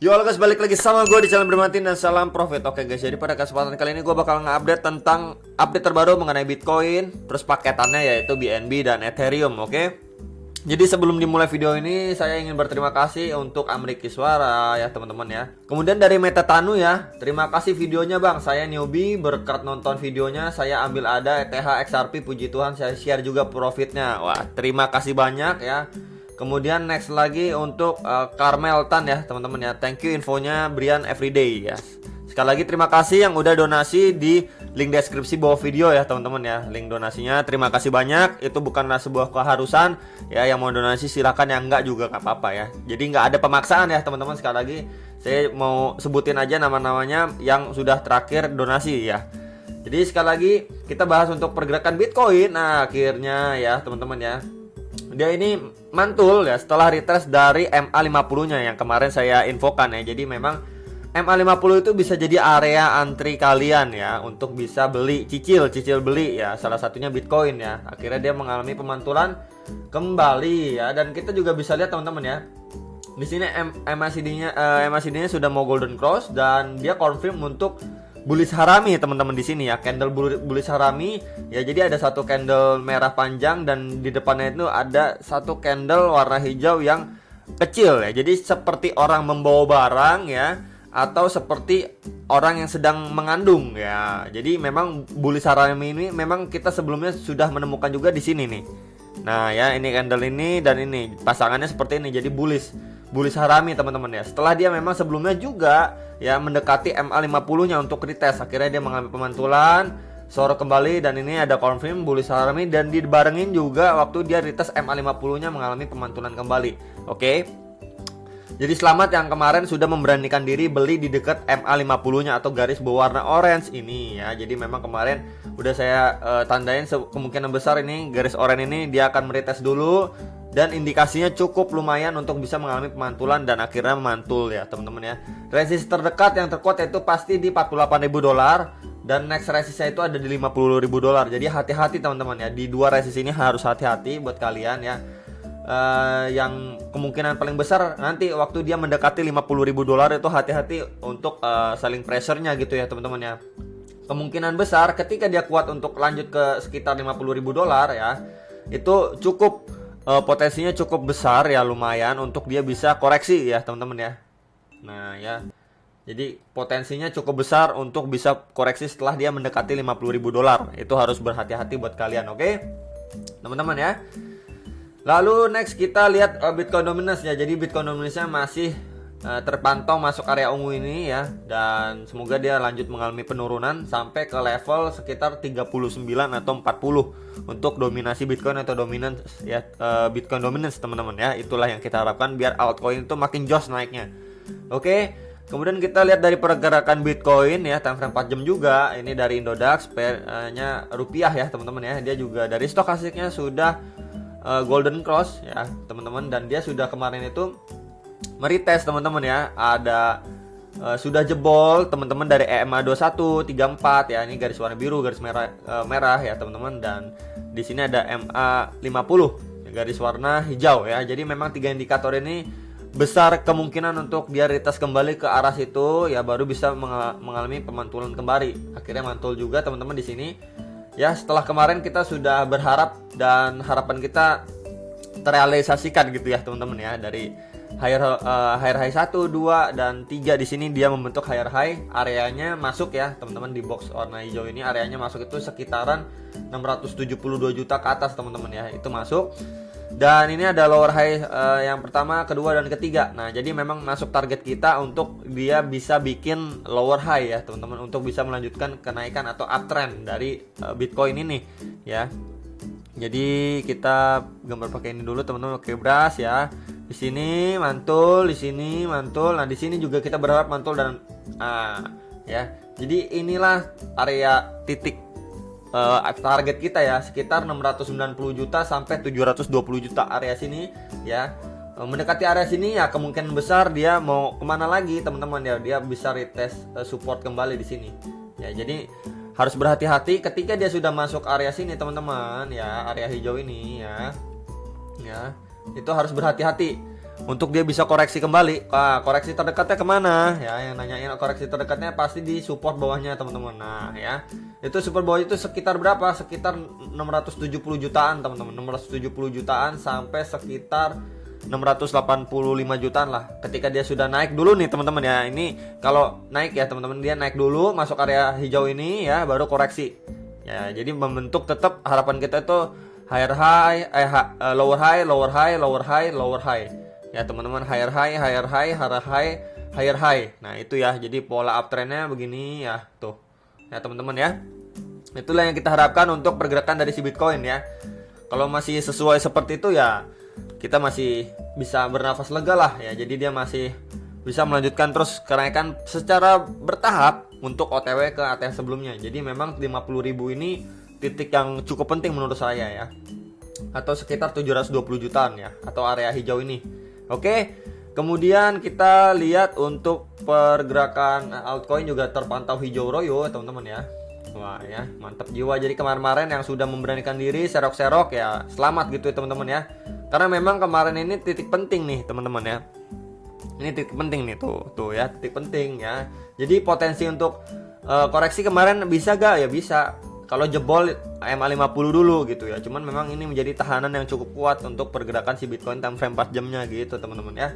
Yo halo guys, balik lagi sama gue di channel Bermantin dan salam profit. Oke guys, jadi pada kesempatan kali ini gue bakal nge-update tentang update terbaru mengenai Bitcoin, terus paketannya yaitu BNB dan Ethereum. Oke. Jadi sebelum dimulai video ini, saya ingin berterima kasih untuk Amrik Kiswara ya teman-teman ya. Kemudian dari Metatanu ya, terima kasih videonya bang. Saya newbie, berkat nonton videonya saya ambil ada ETH XRP, puji Tuhan saya share juga profitnya. Wah terima kasih banyak ya. Kemudian next lagi untuk Carmel Tan ya teman-teman ya. Thank you infonya Brian Everyday ya. Sekali lagi terima kasih yang udah donasi di link deskripsi bawah video ya teman-teman ya. Link donasinya terima kasih banyak. Itu bukanlah sebuah keharusan ya. Yang mau donasi silakan, yang enggak juga nggak apa-apa ya. Jadi nggak ada pemaksaan ya teman-teman. Sekali lagi saya mau sebutin aja nama-namanya yang sudah terakhir donasi ya. Jadi sekali lagi kita bahas untuk pergerakan Bitcoin. Nah akhirnya ya teman-teman ya, dia ini mantul ya setelah retest dari MA50 nya yang kemarin saya infokan ya. Jadi memang MA50 itu bisa jadi area antri kalian ya untuk bisa beli cicil beli ya, salah satunya Bitcoin ya. Akhirnya dia mengalami pemantulan kembali ya, dan kita juga bisa lihat teman-teman ya. Di sini MACD-nya sudah mau golden cross dan dia confirm untuk bullish harami teman-teman di sini ya, candle bullish harami ya. Jadi ada satu candle merah panjang dan di depannya itu ada satu candle warna hijau yang kecil ya. Jadi seperti orang membawa barang ya, atau seperti orang yang sedang mengandung ya. Jadi memang bullish harami ini memang kita sebelumnya sudah menemukan juga di sini nih. Nah ya, ini candle ini dan ini pasangannya seperti ini. Jadi bullish harami teman-teman ya. Setelah dia memang sebelumnya juga ya mendekati MA50 nya untuk retest, akhirnya dia mengalami pemantulan, sorot kembali, dan ini ada confirm bullish harami dan dibarengin juga waktu dia retest MA50 nya mengalami pemantulan kembali. Oke. Jadi selamat yang kemarin sudah memberanikan diri beli di dekat MA50 nya atau garis berwarna orange ini ya. Jadi memang kemarin udah saya tandain kemungkinan besar ini garis oranye ini dia akan meretest dulu, dan indikasinya cukup lumayan untuk bisa mengalami pemantulan dan akhirnya memantul ya teman-teman ya. Resist terdekat yang terkuat itu pasti di $48.000 dan next resistnya itu ada di $50.000. Jadi hati-hati teman-teman ya, di dua resist ini harus hati-hati buat kalian ya. Yang kemungkinan paling besar nanti waktu dia mendekati $50.000 itu hati-hati untuk selling pressure-nya gitu ya teman-teman ya. Kemungkinan besar ketika dia kuat untuk lanjut ke sekitar $50.000 ya, itu cukup potensinya cukup besar ya, lumayan untuk dia bisa koreksi ya teman-teman ya. Nah ya, jadi potensinya cukup besar untuk bisa koreksi setelah dia mendekati $50.000. Itu harus berhati-hati buat kalian, oke teman-teman ya. Lalu next kita lihat Bitcoin dominance ya. Jadi Bitcoin dominance-nya masih terpantau masuk area ungu ini ya, dan semoga dia lanjut mengalami penurunan sampai ke level sekitar 39 atau 40 untuk dominasi Bitcoin atau dominance ya, Bitcoin dominance teman-teman ya. Itulah yang kita harapkan biar altcoin itu makin jos naiknya. Oke. Kemudian kita lihat dari pergerakan Bitcoin ya, time frame 4 jam juga. Ini dari Indodax pair-nya rupiah ya teman-teman ya. Dia juga dari stokastiknya sudah golden cross ya teman-teman, dan dia sudah kemarin itu meretest teman-teman ya. Ada sudah jebol teman-teman dari EMA21 34 ya. Ini garis warna biru, garis merah ya teman-teman, dan di sini ada MA50 garis warna hijau ya. Jadi memang tiga indikator ini besar kemungkinan untuk dia retest kembali ke arah situ ya, baru bisa mengalami pemantulan kembali. Akhirnya mantul juga teman-teman di sini. Ya, setelah kemarin kita sudah berharap dan harapan kita terrealisasikan gitu ya teman-teman ya, dari higher high 1, 2 dan 3 di sini dia membentuk higher high, areanya masuk ya teman-teman. Di box warna hijau ini areanya masuk itu sekitaran 672 juta ke atas teman-teman ya, itu masuk. Dan ini ada lower high yang pertama, kedua dan ketiga. Nah, jadi memang masuk target kita untuk dia bisa bikin lower high ya teman-teman, untuk bisa melanjutkan kenaikan atau uptrend dari Bitcoin ini ya. Jadi kita gambar pakai ini dulu teman-teman. Oke, brush ya. Di sini mantul, di sini mantul. Nah, di sini juga kita berharap mantul dan ya. Jadi inilah area titik target kita ya, sekitar 690 juta sampai 720 juta area sini ya. Mendekati area sini ya kemungkinan besar dia mau kemana lagi teman-teman ya, dia bisa retest support kembali di sini ya. Jadi harus berhati-hati ketika dia sudah masuk area sini teman-teman ya, area hijau ini ya, itu harus berhati-hati. untuk dia bisa koreksi kembali. Koreksi terdekatnya kemana? Ya, yang nanyain koreksi terdekatnya pasti di support bawahnya teman-teman. Nah ya, itu support bawah itu sekitar berapa? Sekitar 670 jutaan teman-teman. 670 jutaan sampai sekitar 685 jutaan lah. Ketika dia sudah naik dulu nih teman-teman ya. Ini kalau naik ya teman-teman, dia naik dulu masuk area hijau ini ya, baru koreksi. Ya, jadi membentuk tetap harapan kita itu higher high, lower high, lower high, lower high, lower high. Ya teman-teman, higher high, higher high, higher high, higher high. Nah itu ya, jadi pola uptrendnya begini ya, tuh. Ya teman-teman ya. Itulah yang kita harapkan untuk pergerakan dari si Bitcoin ya. Kalau masih sesuai seperti itu ya, kita masih bisa bernafas lega lah ya. Jadi dia masih bisa melanjutkan terus kenaikan secara bertahap untuk OTW ke ATH sebelumnya. Jadi memang 50.000 ini titik yang cukup penting menurut saya ya. Atau sekitar 720 jutaan ya, atau area hijau ini. Oke, kemudian kita lihat untuk pergerakan altcoin juga terpantau hijau royo teman-teman ya. Wah ya, mantap jiwa. Jadi kemarin-kemarin yang sudah memberanikan diri serok-serok ya, selamat gitu ya teman-teman ya. Karena memang kemarin ini titik penting nih teman-teman ya. Ini titik penting nih, tuh ya, titik penting ya. Jadi potensi untuk koreksi kemarin bisa gak? Ya bisa. Kalau jebol MA50 dulu gitu ya. Cuman memang ini menjadi tahanan yang cukup kuat untuk pergerakan si Bitcoin time frame 4 jamnya gitu teman-teman ya.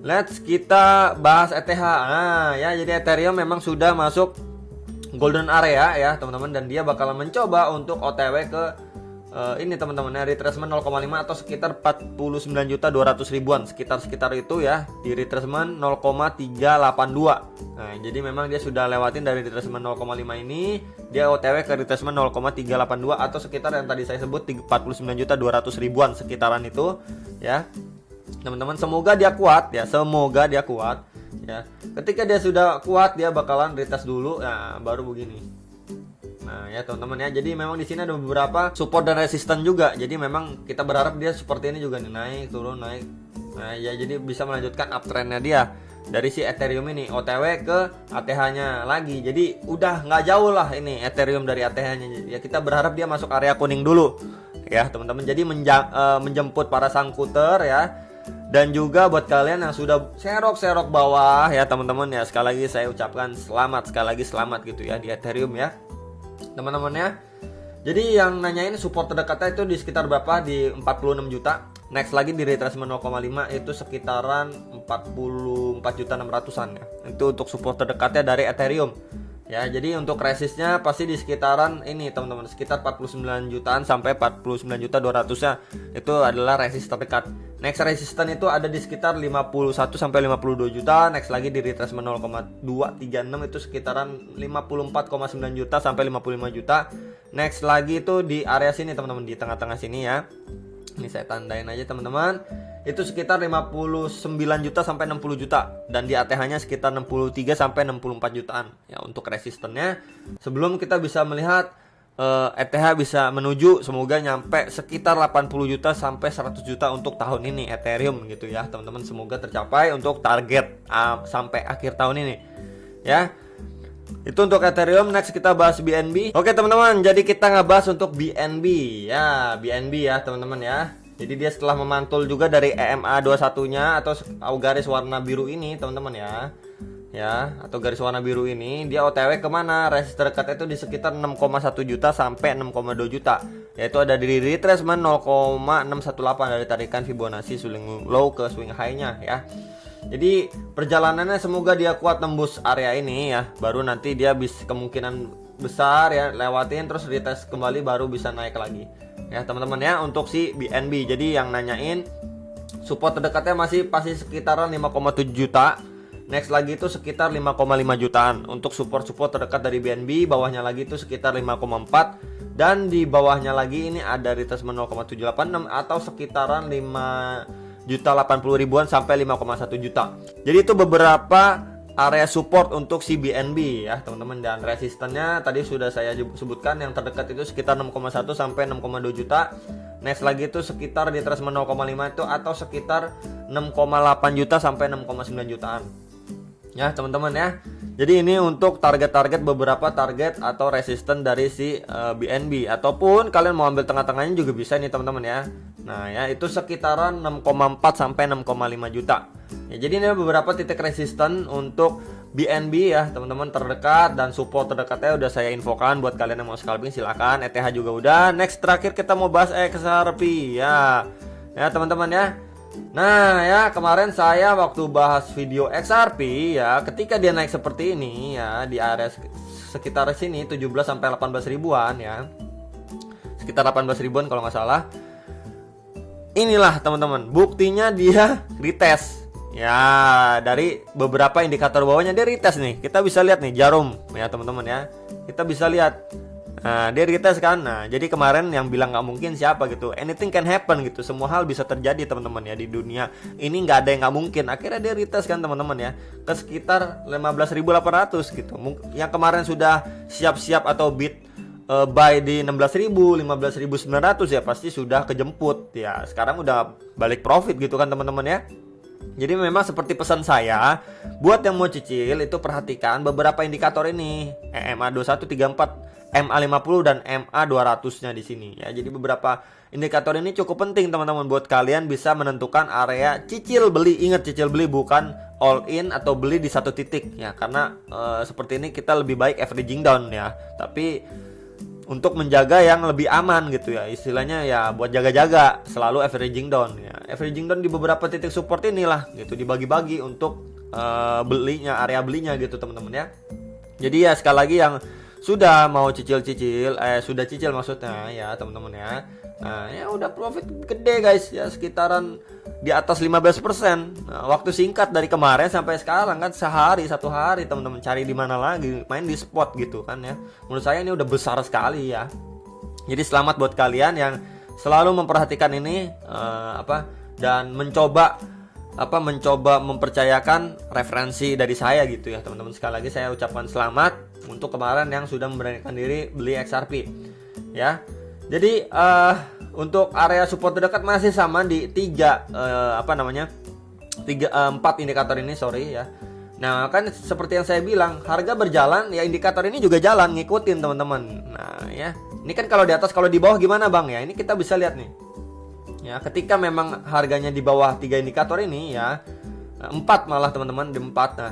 Let's kita bahas ETH. Nah ya, jadi Ethereum memang sudah masuk golden area ya teman-teman, dan dia bakalan mencoba untuk OTW ke ini teman-teman ya, retracement 0,5 atau sekitar 49.200.000-an, sekitar itu ya, di retracement 0,382. Nah jadi memang dia sudah lewatin dari retracement 0,5 ini, dia OTW ke retracement 0,382 atau sekitar yang tadi saya sebut 49.200.000-an sekitaran itu ya teman-teman. Semoga dia kuat ya, semoga dia kuat ya. Ketika dia sudah kuat, dia bakalan retest dulu, nah baru begini. Nah ya teman-teman ya, jadi memang di sini ada beberapa support dan resisten juga. Jadi memang kita berharap dia seperti ini juga nih, naik turun naik. Nah ya, jadi bisa melanjutkan uptrendnya dia dari si Ethereum ini OTW ke ATH-nya lagi. Jadi udah nggak jauh lah ini Ethereum dari ATH-nya. Ya kita berharap dia masuk area kuning dulu ya teman-teman. Jadi menjemput para sangkuter ya. Dan juga buat kalian yang sudah serok-serok bawah ya teman-teman ya, sekali lagi saya ucapkan selamat, sekali lagi selamat gitu ya di Ethereum ya teman-teman ya. Jadi yang nanyain support terdekatnya itu di sekitar berapa? Di 46 juta. Next lagi di retracement 0,5 itu sekitaran 44.600-an ya. Itu untuk support terdekatnya dari Ethereum. Ya, jadi untuk resistnya pasti di sekitaran ini teman-teman, sekitar 49 jutaan sampai 49.200-nya itu adalah resist terdekat. Next resistance itu ada di sekitar 51 sampai 52 juta. Next lagi di retracement 0,236 itu sekitaran 54,9 juta sampai 55 juta. Next lagi itu di area sini teman-teman, di tengah-tengah sini ya. Ini saya tandain aja teman-teman. Itu sekitar 59 juta sampai 60 juta, dan di ATH-nya sekitar 63 sampai 64 jutaan ya untuk resistennya. Sebelum kita bisa melihat ETH bisa menuju, semoga nyampe sekitar 80 juta sampai 100 juta untuk tahun ini Ethereum gitu ya teman-teman. Semoga tercapai untuk target sampai akhir tahun ini ya. Itu untuk Ethereum. Next kita bahas BNB. Oke teman-teman, jadi kita ngebahas untuk BNB ya, BNB ya teman-teman ya. Jadi dia setelah memantul juga dari EMA 21-nya atau garis warna biru ini teman-teman ya. Ya, atau garis warna biru ini dia OTW kemana? Resist terdekatnya itu di sekitar 6,1 juta sampai 6,2 juta. Yaitu ada di retracement 0,618 dari tarikan Fibonacci swing low ke swing high-nya ya. Jadi perjalanannya semoga dia kuat tembus area ini ya. Baru nanti dia bisa kemungkinan besar ya lewatin terus retest kembali baru bisa naik lagi. Ya teman-teman ya untuk si BNB. Jadi yang nanyain support terdekatnya masih pasti sekitaran 5,7 juta. Next lagi itu sekitar 5,5 jutaan untuk support terdekat dari BNB. Bawahnya lagi itu sekitar 5,4, dan di bawahnya lagi ini ada retracement 0,786 atau sekitaran 5.080.000-an sampai 5,1 juta. Jadi itu beberapa area support untuk si BNB ya teman-teman, dan resistennya tadi sudah saya sebutkan, yang terdekat itu sekitar 6,1 sampai 6,2 juta. Next lagi itu sekitar di retracement 0,5 itu atau sekitar 6,8 juta sampai 6,9 jutaan ya teman-teman ya. Jadi ini untuk target-target, beberapa target atau resisten dari si BNB, ataupun kalian mau ambil tengah-tengahnya juga bisa nih teman-teman ya. Nah ya, itu sekitaran 6,4 sampai 6,5 juta. Ya, jadi ini beberapa titik resisten untuk BNB ya teman-teman terdekat, dan support terdekatnya udah saya infokan buat kalian yang mau scalping silakan. ETH juga udah. Next terakhir kita mau bahas XRP ya. Ya teman-teman ya. Nah ya, kemarin saya waktu bahas video XRP ya, ketika dia naik seperti ini ya di area sekitar sini 17 sampai 18 ribuan ya. Sekitar 18 ribuan kalau nggak salah. Inilah teman-teman, buktinya dia retest. Ya, dari beberapa indikator bawahnya dia retest nih. Kita bisa lihat nih jarum ya teman-teman ya. Kita bisa lihat. Nah, dia retest kan. Nah, jadi kemarin yang bilang nggak mungkin siapa gitu. Anything can happen gitu. Semua hal bisa terjadi teman-teman ya di dunia. Ini nggak ada yang nggak mungkin. Akhirnya dia retest kan teman-teman ya. Ke sekitar 15.800 gitu. Yang kemarin sudah siap-siap atau bid buy di 16.000, 15.900 ya pasti sudah kejemput ya. Sekarang udah balik profit gitu kan teman-teman ya. Jadi memang seperti pesan saya, buat yang mau cicil itu perhatikan beberapa indikator ini, EMA 2134, MA50 dan MA200-nya di sini ya. Jadi beberapa indikator ini cukup penting teman-teman buat kalian bisa menentukan area cicil beli. Ingat, cicil beli bukan all in atau beli di satu titik ya. Karena seperti ini kita lebih baik averaging down ya. Tapi untuk menjaga yang lebih aman gitu ya, istilahnya ya buat jaga-jaga selalu averaging down ya. Averaging down di beberapa titik support inilah gitu, dibagi-bagi untuk belinya, area belinya gitu teman-teman ya. Jadi ya sekali lagi yang sudah mau cicil-cicil, sudah cicil maksudnya ya teman-teman ya. Nah ya udah profit gede guys ya, sekitaran di atas 15%. Nah, waktu singkat dari kemarin sampai sekarang kan satu hari teman-teman, cari di mana lagi, main di spot gitu kan ya. Menurut saya ini udah besar sekali ya. Jadi selamat buat kalian yang selalu memperhatikan ini dan mencoba mempercayakan referensi dari saya gitu ya teman-teman. Sekali lagi saya ucapkan selamat untuk kemarin yang sudah memberanikan diri beli XRP ya. Jadi untuk area support terdekat masih sama di 4 indikator ini, sorry ya. Nah kan seperti yang saya bilang, harga berjalan ya, indikator ini juga jalan ngikutin teman-teman. Nah ya, ini kan kalau di atas, kalau di bawah gimana bang ya? Ini kita bisa lihat nih ya, ketika memang harganya di bawah 3 indikator ini ya, 4 malah teman-teman, di 4. Nah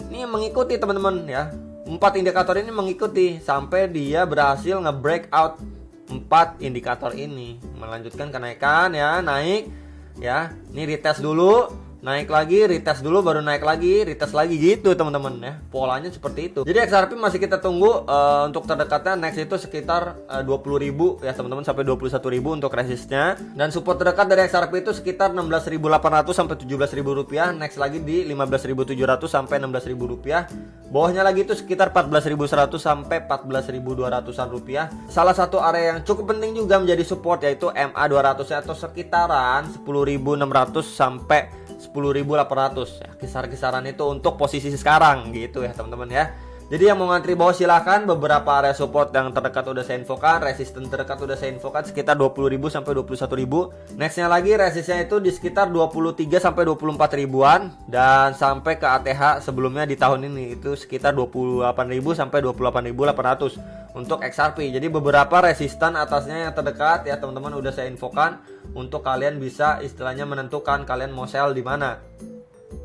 ini mengikuti teman-teman ya, 4 indikator ini mengikuti sampai dia berhasil nge-breakout 4 indikator ini, melanjutkan kenaikan ya, naik ya. Ini retest dulu, naik lagi, retest dulu, baru naik lagi, retest lagi gitu teman-teman ya. Polanya seperti itu. Jadi XRP masih kita tunggu untuk terdekatnya next itu sekitar 20.000 ya teman-teman, sampai 21.000 untuk resistnya. Dan support terdekat dari XRP itu sekitar 16.800 sampai 17.000 rupiah. Next lagi di 15.700 sampai 16.000 rupiah. Bawahnya lagi itu sekitar 14.100 sampai 14.200an rupiah. Salah satu area yang cukup penting juga menjadi support yaitu MA200 atau sekitaran 10.600 sampai 10.800 ya. Kisar-kisaran itu untuk posisi sekarang gitu ya teman-teman ya. Jadi yang mau ngantri bawah silahkan. Beberapa area support yang terdekat udah saya infokan, resisten terdekat udah saya infokan sekitar 20.000 sampai 21.000. Nextnya lagi resistnya itu di sekitar 23 sampai 24 ribuan, dan sampai ke ATH sebelumnya di tahun ini itu sekitar 28.000 sampai 28.800 untuk XRP. Jadi beberapa resisten atasnya yang terdekat ya teman-teman udah saya infokan untuk kalian bisa istilahnya menentukan kalian mau sell di mana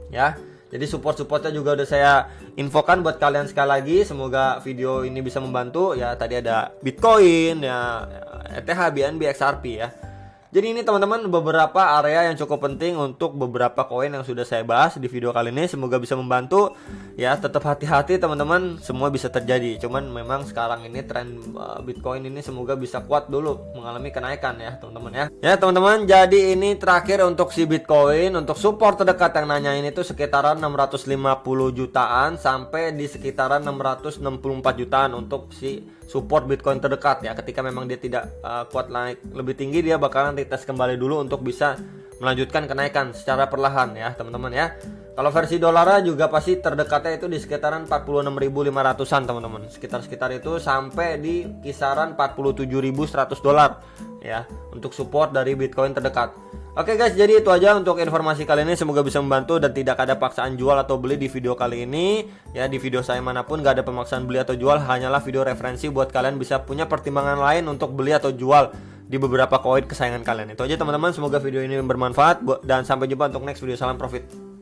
ya. Jadi support-supportnya juga udah saya infokan buat kalian sekali lagi. Semoga video ini bisa membantu ya. Tadi ada Bitcoin ya, ETH, BNB, XRP ya. Jadi ini teman-teman beberapa area yang cukup penting untuk beberapa koin yang sudah saya bahas di video kali ini. Semoga bisa membantu ya. Tetap hati-hati teman-teman, semua bisa terjadi. Cuman memang sekarang ini tren Bitcoin ini semoga bisa kuat dulu mengalami kenaikan ya teman-teman ya. Ya teman-teman, jadi ini terakhir untuk si Bitcoin. Untuk support terdekat yang nanyain itu sekitaran 650 jutaan sampai di sekitaran 664 jutaan untuk si support Bitcoin terdekat ya. Ketika memang dia tidak kuat naik lebih tinggi, dia bakalan retest kembali dulu untuk bisa melanjutkan kenaikan secara perlahan ya teman-teman ya. Kalau versi dolarnya juga pasti terdekatnya itu di sekitaran 46.500-an teman-teman. Sekitar itu sampai di kisaran 47.100 dolar ya untuk support dari Bitcoin terdekat. Oke guys, jadi itu aja untuk informasi kali ini. Semoga bisa membantu dan tidak ada paksaan jual atau beli di video kali ini ya. Di video saya manapun gak ada pemaksaan beli atau jual, hanyalah video referensi buat kalian bisa punya pertimbangan lain untuk beli atau jual di beberapa koin kesayangan kalian. Itu aja teman-teman, semoga video ini bermanfaat dan sampai jumpa untuk next video. Salam profit.